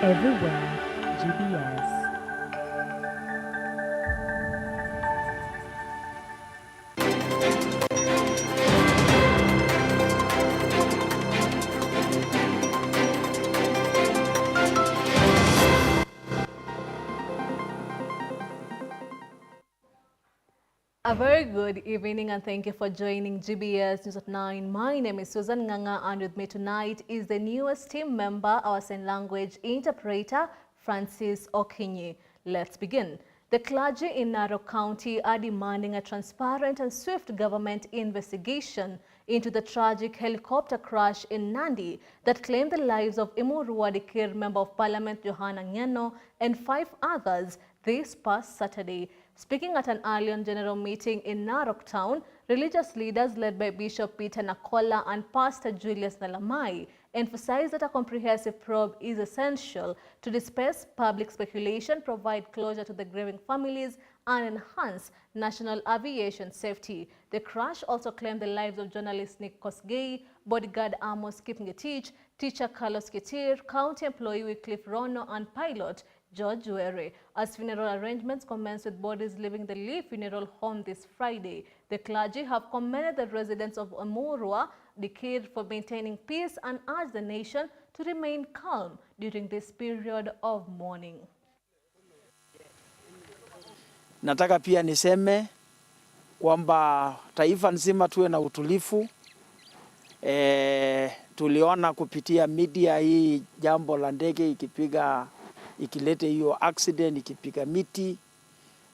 everywhere, GBS. A very good evening and thank you for joining GBS News at 9. My name is Susan Nganga and with me tonight is the newest team member, our sign language interpreter, Francis Okinyi. Let's begin. The clergy in Narok County are demanding a transparent and swift government investigation into the tragic helicopter crash in Nandi that claimed the lives of Emurua Dikir Member of Parliament Johanna Ngeno and 5 others this past Saturday. Speaking at an Alliance General meeting in Narok Town, religious leaders led by Bishop Peter Nakola and Pastor Julius Nalamai emphasized that a comprehensive probe is essential to disperse public speculation, provide closure to the grieving families, and enhance national aviation safety. The crash also claimed the lives of journalist Nick Kosgei, bodyguard Amos Kipngetich, teacher Carlos Kitir, county employee Wycliffe Rono, and pilot George Were. As funeral arrangements commenced with bodies leaving the Lee Funeral Home this Friday, the clergy have commended the residents of Emurua Dikir for maintaining peace and urged the nation to remain calm during this period of mourning. Nataka pia niseme kwamba taifa nzima tuwe na utulivu. Tuliona kupitia media hii jambo la ndege ikilete hiyo accident, ikipiga miti.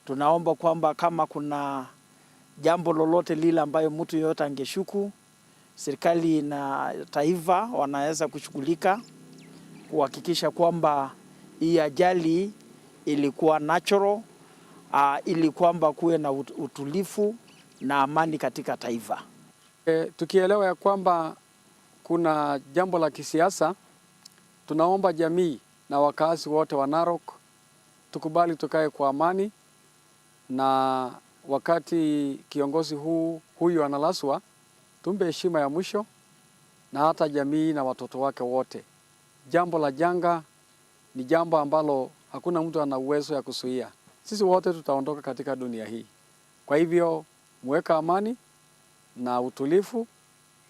Tunaomba kwamba kama kuna jambo lolote lile ambayo mtu yote angeshuku, serikali na taifa wanaweza kushughulika kuhakikisha kwamba hii ajali ilikuwa natural, ili kwamba kuwe na utulivu na amani katika taifa. Tukielewa ya kwamba kuna jambo la kisiasa, tunaomba jamii na wakazi wote wa Narok tukubali tukae kwa amani, na wakati kiongozi huyu analaswa tumbe heshima ya mwisho, na hata jamii na watoto wake wote. Jambo la janga ni jambo ambalo hakuna mtu ana uwezo ya kuzuia. Sisi wote tutaondoka katika dunia hii. Kwa hivyo muweka amani na utulivu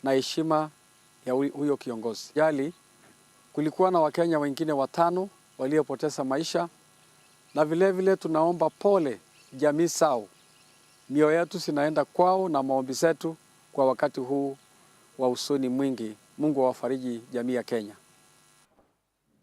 na heshima ya huyo kiongozi. Jali kulikuwa na Wakenya wengine 5 waliopoteza maisha, na vile tunaomba pole jamii sao. Mioyo yetu sinaenda kwao na maombi zetu kwa wakati huu wa huzuni mwingi. Mungu awafariji jamii ya Kenya.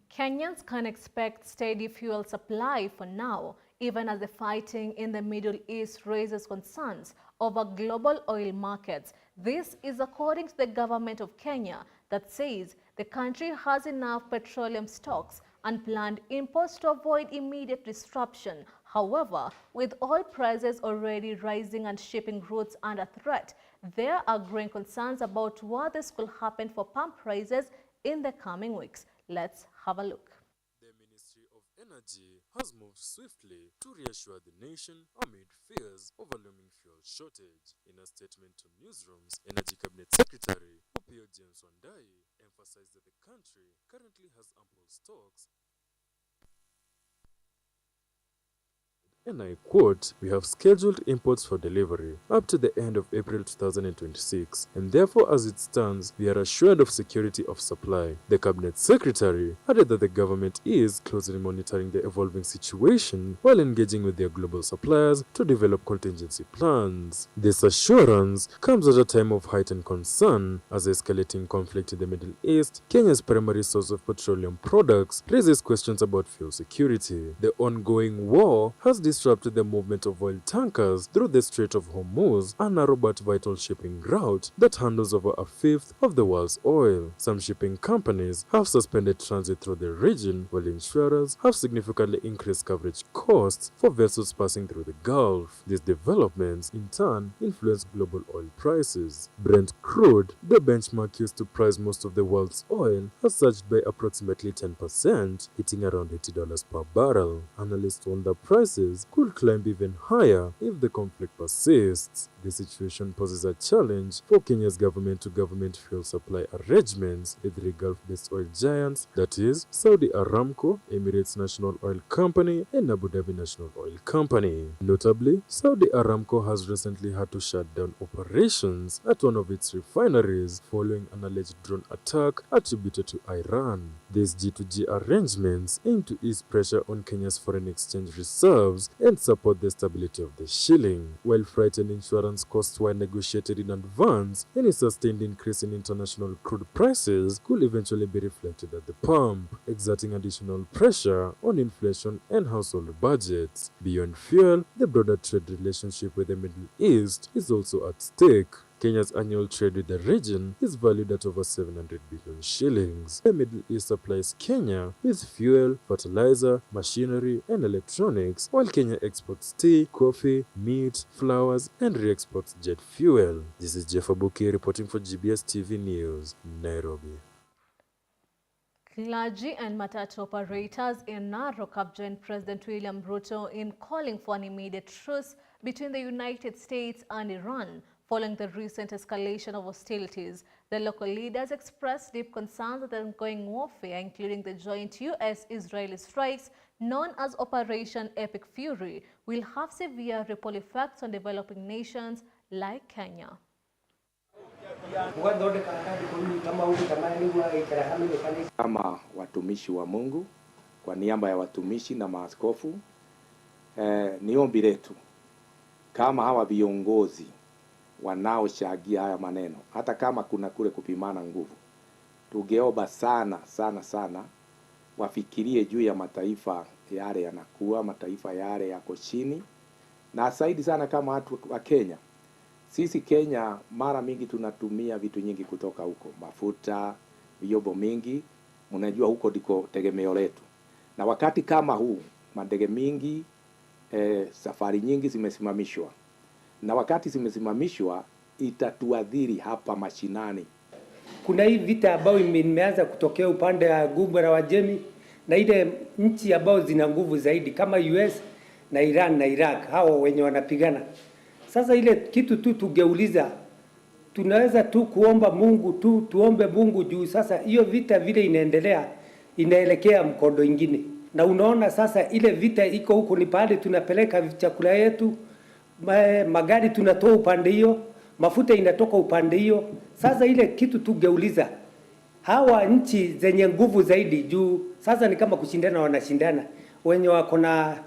Kenyans can expect steady fuel supply for now, even as the fighting in the Middle East raises concerns over global oil markets. This is according to the government of Kenya that says the country has enough petroleum stocks and planned imports to avoid immediate disruption. However, with oil prices already rising and shipping routes under threat, there are growing concerns about what this could happen for pump prices in the coming weeks. Let's have a look. The Ministry of Energy has moved swiftly to reassure the nation amid fears of a looming fuel shortage. In a statement to newsrooms, Energy Cabinet Secretary Opiyo James Wandai emphasized that the country currently has ample stocks. And I quote, "We have scheduled imports for delivery up to the end of April 2026, and therefore as it stands, we are assured of security of supply." The Cabinet Secretary added that the government is closely monitoring the evolving situation while engaging with their global suppliers to develop contingency plans. This assurance comes at a time of heightened concern as escalating conflict in the Middle East, Kenya's primary source of petroleum products, raises questions about fuel security. The ongoing war has disrupted the movement of oil tankers through the Strait of Hormuz, a narrow but vital shipping route that handles over 1/5 of the world's oil. Some shipping companies have suspended transit through the region, while insurers have significantly increased coverage costs for vessels passing through the Gulf. These developments, in turn, influence global oil prices. Brent crude, the benchmark used to price most of the world's oil, has surged by approximately 10%, hitting around $80 per barrel. Analysts warn that prices prices could climb even higher if the conflict persists. The situation poses a challenge for Kenya's government-to-government fuel supply arrangements with the Gulf-based oil giants, that is, Saudi Aramco, Emirates National Oil Company, and Abu Dhabi National Oil Company. Notably, Saudi Aramco has recently had to shut down operations at one of its refineries following an alleged drone attack attributed to Iran. These G2G arrangements aim to ease pressure on Kenya's foreign exchange reserves and support the stability of the shilling. While freight and insurance costs were negotiated in advance, any sustained increase in international crude prices could eventually be reflected at the pump, exerting additional pressure on inflation and household budgets. Beyond fuel, the broader trade relationship with the Middle East is also at stake. Kenya's annual trade with the region is valued at over 700 billion shillings. The Middle East supplies Kenya with fuel, fertilizer, machinery, and electronics, while Kenya exports tea, coffee, meat, flowers, and re-exports jet fuel. This is Jeff Abuki reporting for GBS TV News, Nairobi. Clergy and matatu operators in Narok have joined President William Ruto in calling for an immediate truce between the United States and Iran following the recent escalation of hostilities. The local leaders expressed deep concerns at the ongoing warfare, including the joint US-Israeli strikes known as Operation Epic Fury, will have severe ripple effects on developing nations like Kenya. Kama watumishi wa Mungu, kwa niaba ya watumishi na maaskofu, ni ombi letu kama hawa viongozi wanaoshagia haya maneno, hata kama kuna kule kupimana nguvu, tungeomba sana wafikirie juu ya mataifa yale yanakuwa, mataifa yale yako chini, na zaidi sana kama watu wa Kenya. Sisi Kenya mara mingi tunatumia vitu nyingi kutoka huko, mafuta, vyombo mingi, mnajua huko ndiko tegemeo letu. Na wakati kama huu, mandege mingi, safari nyingi zimesimamishwa. Na wakati zimesimamishwa, itatuadhiri hapa mashinani. Kuna hii vita ambayo imeanza kutokea upande wa Ghuba la Uajemi na ile nchi ambayo zina nguvu zaidi kama US na Iran na Iraq, hao wenye wanapigana. Sasa ile kitu tu tugeuliza, tunaweza tu kuomba Mungu tuombe Mungu juu sasa hiyo vita vile inaendelea inaelekea mkondo ingine. Na unaona sasa ile vita iko huko ni pale tunapeleka chakula yetu, magari tunatoa upande hiyo, mafuta inatoka upande hiyo. Sasa ile kitu tugeuliza, hawa nchi zenye nguvu zaidi juu sasa ni kama kushindana, wanashindana wenye wako na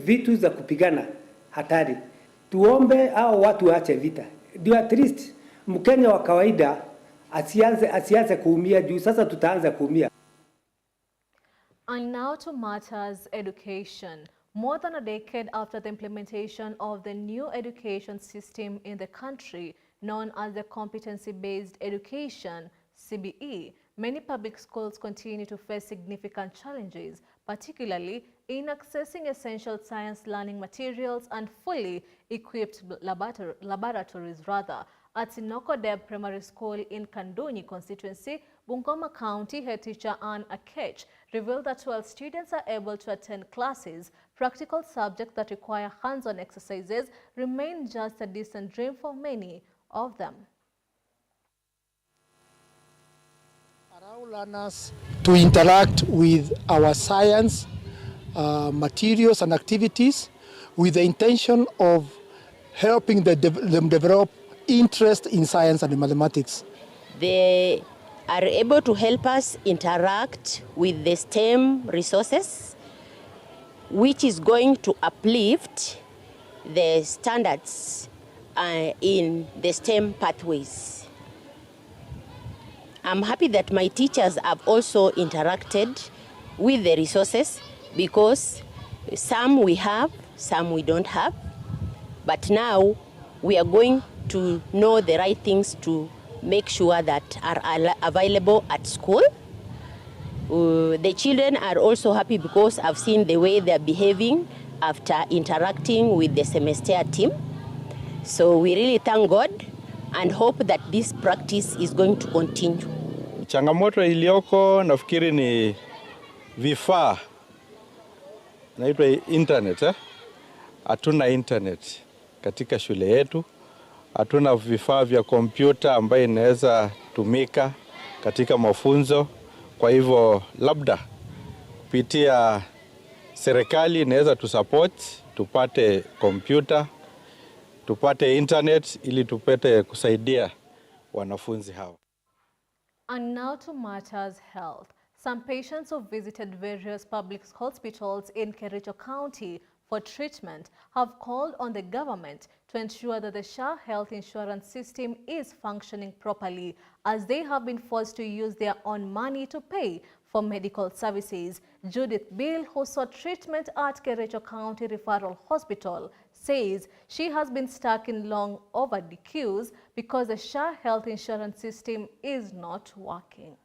vitu za kupigana hatari. Tuombe hao watu waache vita, ndio at least Mkenya wa kawaida asianze kuumia juu sasa tutaanza kuumia. And now to matters education. More than a decade after the implementation of the new education system in the country, known as the Competency-Based Education, CBE, many public schools continue to face significant challenges, particularly in accessing essential science learning materials and fully equipped laboratories. At Sinoko Deb Primary School in Kandunyi constituency, Bungoma County, head teacher Anne Akech revealed that while students are able to attend classes, practical subjects that require hands-on exercises remain just a distant dream for many of them. Allow learners to interact with our science materials and activities with the intention of helping them develop interest in science and mathematics. They are able to help us interact with the STEM resources, which is going to uplift the standards in the STEM pathways. I'm happy that my teachers have also interacted with the resources because some we have, some we don't have. But now we are going to know the right things to make sure that are available at school. The children are also happy because I've seen the way they're behaving after interacting with the semester team. So we really thank God and hope that this practice is going to continue. Changamoto iliyoko nafikiri ni vifaa naitwa internet hatuna internet katika shule yetu, hatuna vifaa vya kompyuta ambayo inaweza tumika katika mafunzo. Kwa hivyo labda kupitia serikali inaweza tusupport, tupate kompyuta, tupate internet ili tupate kusaidia wanafunzi hao. And now to matters health. Some patients who visited various public hospitals in Kericho County for treatment have called on the government to ensure that the SHA health insurance system is functioning properly, as they have been forced to use their own money to pay for medical services. Judith Bill, who sought treatment at Kericho County Referral Hospital, says she has been stuck in long overdue queues because the SHA health insurance system is not working.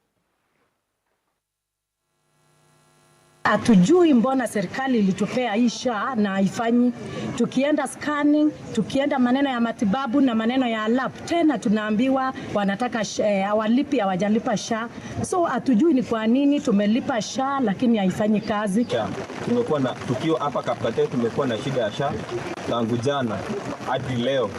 Hatujui mbona serikali ilitupea hii SHA na haifanyi. Tukienda scanning, tukienda maneno ya matibabu na maneno ya lab, tena tunaambiwa wanataka hawalipi, hawajalipa SHA. So hatujui ni kwa nini tumelipa SHA lakini haifanyi kazi. Tumekuwa na tukio hapa Kapkate, tumekuwa na shida ya SHA tangu jana hadi leo.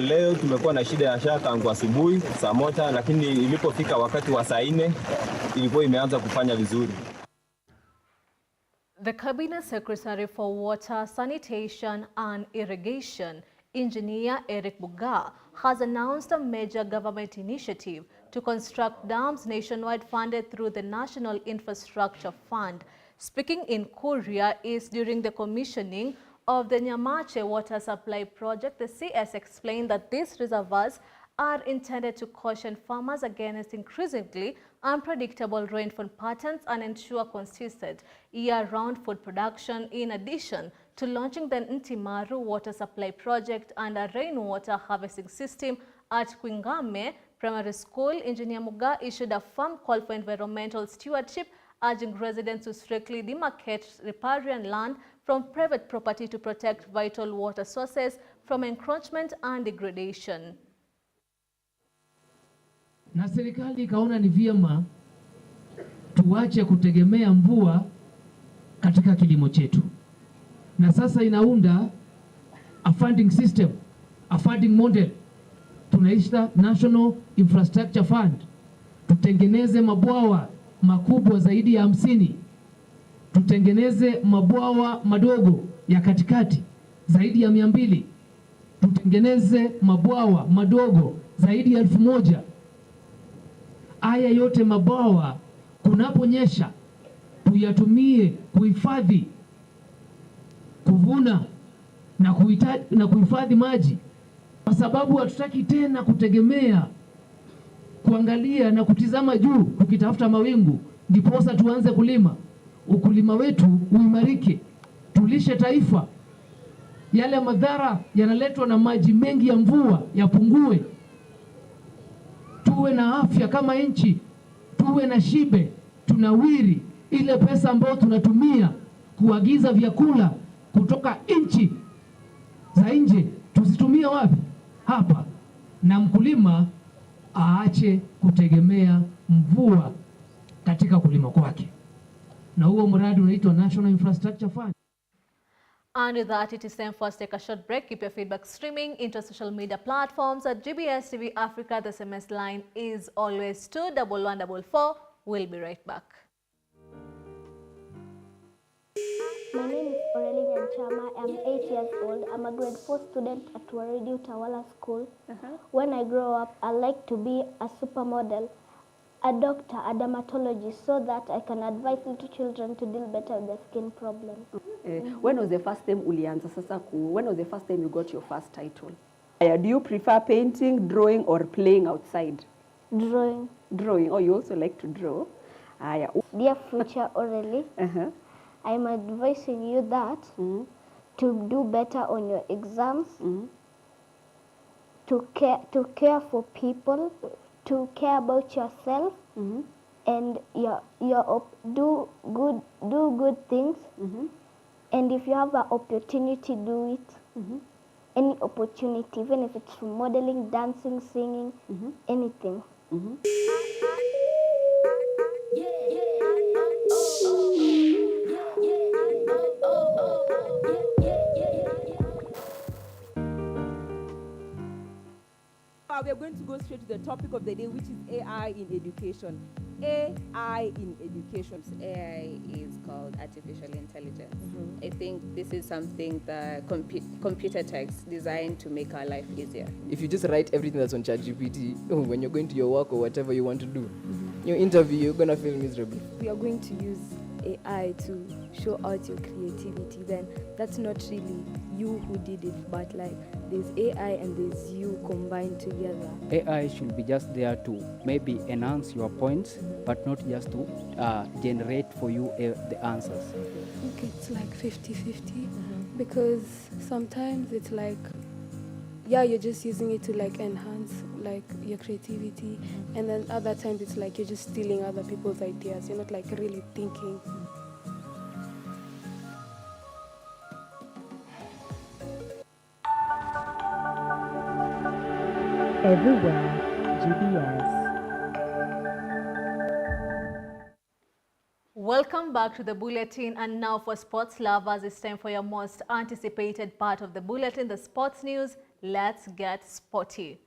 Leo tumekuwa na shida ya SHA tangu asubuhi saa 1, lakini ilipofika wakati wa saa 4 ilikuwa imeanza kufanya vizuri. The Cabinet Secretary for Water, Sanitation and Irrigation, Engineer Eric Buga, has announced a major government initiative to construct dams nationwide funded through the National Infrastructure Fund. Speaking in Kuria is during the commissioning of the Nyamache Water Supply Project, the CS explained that these reservoirs are intended to caution farmers against increasingly unpredictable rainfall patterns and ensure consistent year-round food production, in addition to launching the Ntimaru Water Supply Project and a rainwater harvesting system at Kwingame Primary School. Engineer Muga issued a firm call for environmental stewardship, urging residents to strictly demarcate riparian land from private property to protect vital water sources from encroachment and degradation. Na serikali ikaona ni vyema tuache kutegemea mvua katika kilimo chetu, na sasa inaunda a funding system, a funding model tunaita National Infrastructure Fund. Tutengeneze mabwawa makubwa zaidi ya 50, tutengeneze mabwawa madogo ya katikati zaidi ya 200, tutengeneze mabwawa madogo zaidi ya 1000. Haya yote mabwawa kunaponyesha tuyatumie kuhifadhi, kuvuna na kuhifadhi maji, kwa sababu hatutaki tena kutegemea kuangalia na kutizama juu tukitafuta mawingu ndiposa tuanze kulima. Ukulima wetu uimarike, tulishe taifa. Yale madhara yanaletwa na maji mengi ya mvua yapungue. Tuwe na afya kama nchi, tuwe na shibe, tunawiri. Ile pesa ambayo tunatumia kuagiza vyakula kutoka nchi za nje tusitumie wapi? Hapa. Na mkulima aache kutegemea mvua katika kulima kwake. Na huo mradi unaitwa National Infrastructure Fund. And with that, it is time for us to take a short break. Keep your feedback streaming into social media platforms at GBS TV Africa. The SMS line is always 21144. We'll be right back. My name is Aurelie Nyanchama. I'm 8 years old. I'm a grade 4 student at Waridi Utawala School. When I grow up, I'd like to be a supermodel, a doctor, a dermatologist, so that I can advise little children to deal better with their skin problems. When was the first time ulianza sasa when was the first time you got your first title? Do you prefer painting, drawing, or playing outside? Drawing. Drawing. Oh, you also like to draw? Dear future Aurelie, I'm advising you that to do better on your exams, to care for people, to care about yourself, and do good things. And if you have an opportunity, do it. Any opportunity, even if it's from modeling, dancing, singing, anything. let's go straight to the topic of the day, which is AI in education. AI in education. AI is called artificial intelligence. I think this is something that computer techs designed to make our life easier. If you just write everything that's on ChatGPT, when you're going to your work or whatever you want to do, your interview, you're going to feel miserable. We are going to use AI to show out your creativity, then that's not really you who did it, but like there's AI and there's you combined together. AI should be just there to maybe enhance your points, but not just to generate for you the answers. I think it's like 50-50 because sometimes it's like, yeah, you're just using it to like enhance like your creativity, and then other times it's like you're just stealing other people's ideas. You're not like really thinking. Everywhere, GBS. Welcome back to the Bulletin, and now for sports lovers, it's time for your most anticipated part of the Bulletin, the sports news. Let's get sporty.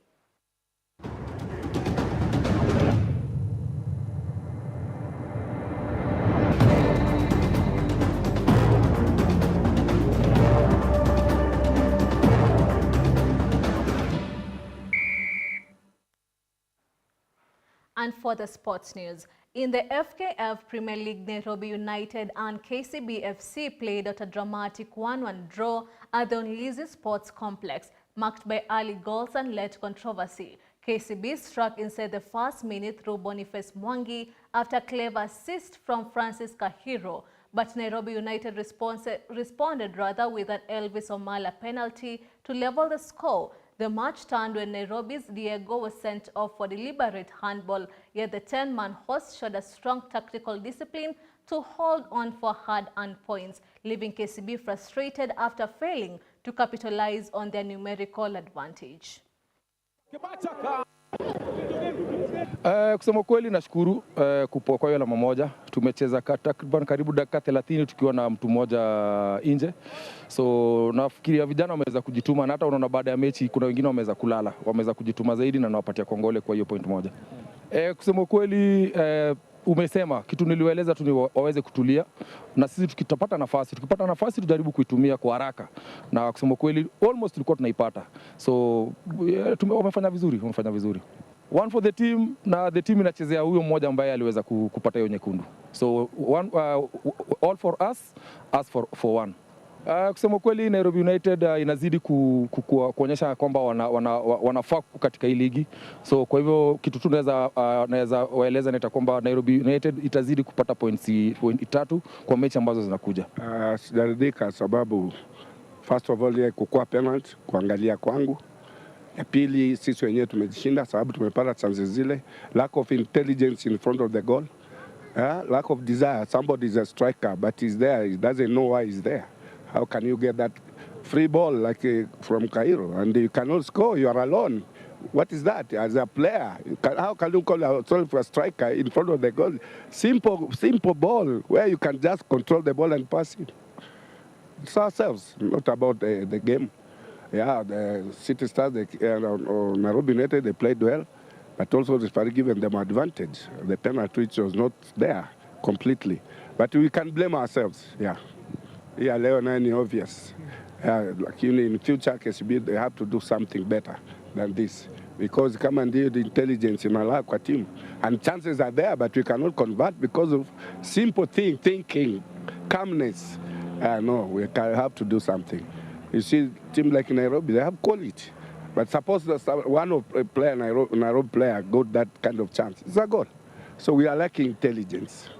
And for the sports news, in the FKF Premier League, Nairobi United and KCB FC played out a dramatic 1-1 draw at the Unlizi Sports Complex, marked by early goals and late controversy. KCB struck inside the first minute through Boniface Mwangi after a clever assist from Francis Kahiro, but Nairobi United responded rather with an Elvis Omala penalty to level the score. The match turned when Nairobi's Diego was sent off for deliberate handball, yet the 10-man host showed a strong tactical discipline to hold on for hard-earned points, leaving KCB frustrated after failing to capitalize on their numerical advantage. Kusema kweli nashukuru kwa hiyo alama moja. Tumecheza takriban karibu dakika 30 tukiwa na mtu mmoja nje. So nafikiria vijana wameweza kujituma, na hata unaona baada ya mechi kuna wengine wameweza kulala, wameweza kujituma zaidi na nawapatia kongole kwa hiyo point moja. Kusema kweli umesema kitu niliwaeleza tu ni waweze kutulia, na sisi tukipata nafasi tujaribu kuitumia kwa haraka, na kusema kweli almost tulikuwa tunaipata. So wamefanya vizuri. One for the team, na the team inachezea huyo mmoja ambaye aliweza kupata hiyo nyekundu. So all for us for one. Kusema kweli Nairobi United inazidi kuonyesha kwamba wanafaa katika hii ligi. So kwa hivyo kitu tu naweza waeleza ni kwamba Nairobi United itazidi kupata points 3 kwa mechi ambazo zinakuja. Sijaridhika sababu first of all kukua penalty kuangalia kwangu. Ya pili sisi wenyewe tumejishinda sababu tumepata chances zile. Lack of intelligence in front of the goal. Lack of desire. Somebody is a striker but he's there. He doesn't know why he's there. How can you get that free ball like from Cairo and you cannot score? You are alone. What is that? As a player, how can you call yourself a striker in front of the goal? Simple ball where you can just control the ball and pass it. It's ourselves, not about the game. Yeah, the City Stars, or Nairobi United, they played well, but also the referee given them advantage. The penalty which was not there completely. But we can blame ourselves, yeah. Yeah, leo ni obvious. In future, KCB, they have to do something better than this. Because come and do the intelligence in our team. And chances are there, but we cannot convert because of simple thinking, calmness. No, we have to do something. You see, team like Nairobi, they have quality. But suppose one player, Nairobi player, got that kind of chance. It's a goal. So we are lacking intelligence.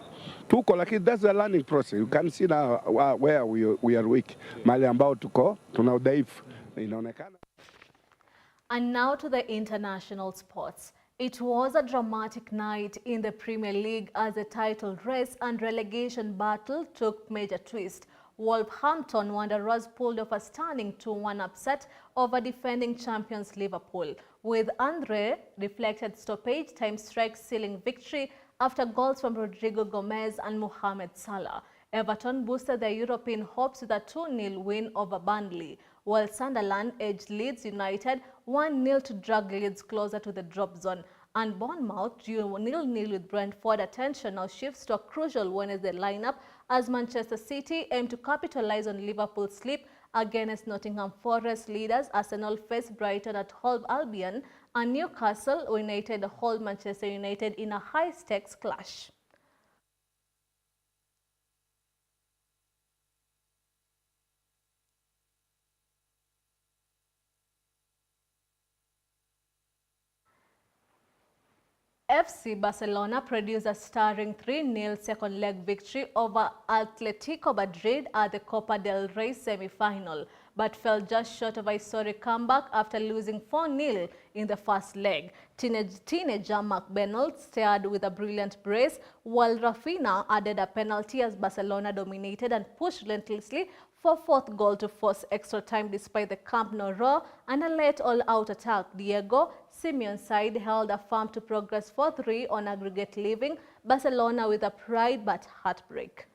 That's a learning process. You can see now where we are weak. Mali ambao tuko, tuna udhaifu. Inaonekana. And now to the international sports. It was a dramatic night in the Premier League as the title race and relegation battle took major twist. Wolverhampton Wanderers pulled off a stunning 2-1 upset over defending champions Liverpool, with Andre deflected stoppage time strike sealing victory after goals from Rodrigo Gomez and Mohamed Salah. Everton boosted their European hopes with a 2-0 win over Burnley, while Sunderland edged Leeds United 1-0 to drag Leeds closer to the drop zone. And Bournemouth drew 0-0 with Brentford. Attention now shifts to a crucial Wednesday lineup as Manchester City aim to capitalize on Liverpool's slip against Nottingham Forest leaders. Arsenal face Brighton at Hove Albion, and Newcastle United hold Manchester United in a high-stakes clash. FC Barcelona produced a stirring 3-0 second leg victory over Atletico Madrid at the Copa del Rey semi-final, but fell just short of a historic comeback after losing 4-0 in the first leg. Teenager Marc Benoit starred with a brilliant brace, while Rafinha added a penalty as Barcelona dominated and pushed relentlessly for fourth goal to force extra time despite the Camp Nou roar and a late all-out attack. Diego Simeone's side held a firm to progress 4-3 on aggregate, leaving Barcelona with a pride but heartbreak.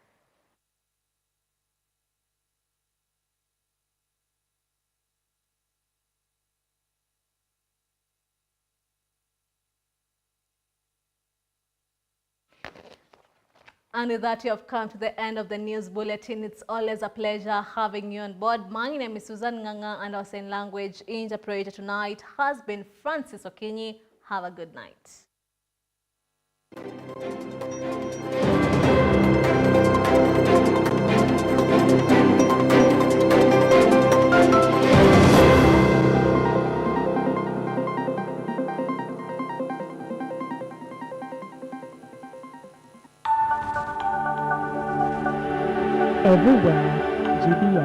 And with that, you have come to the end of the news bulletin. It's always a pleasure having you on board. My name is Susan Nganga, and our sign language interpreter tonight has been Francis Okinyi. Have a good night. Everywhere, GBS.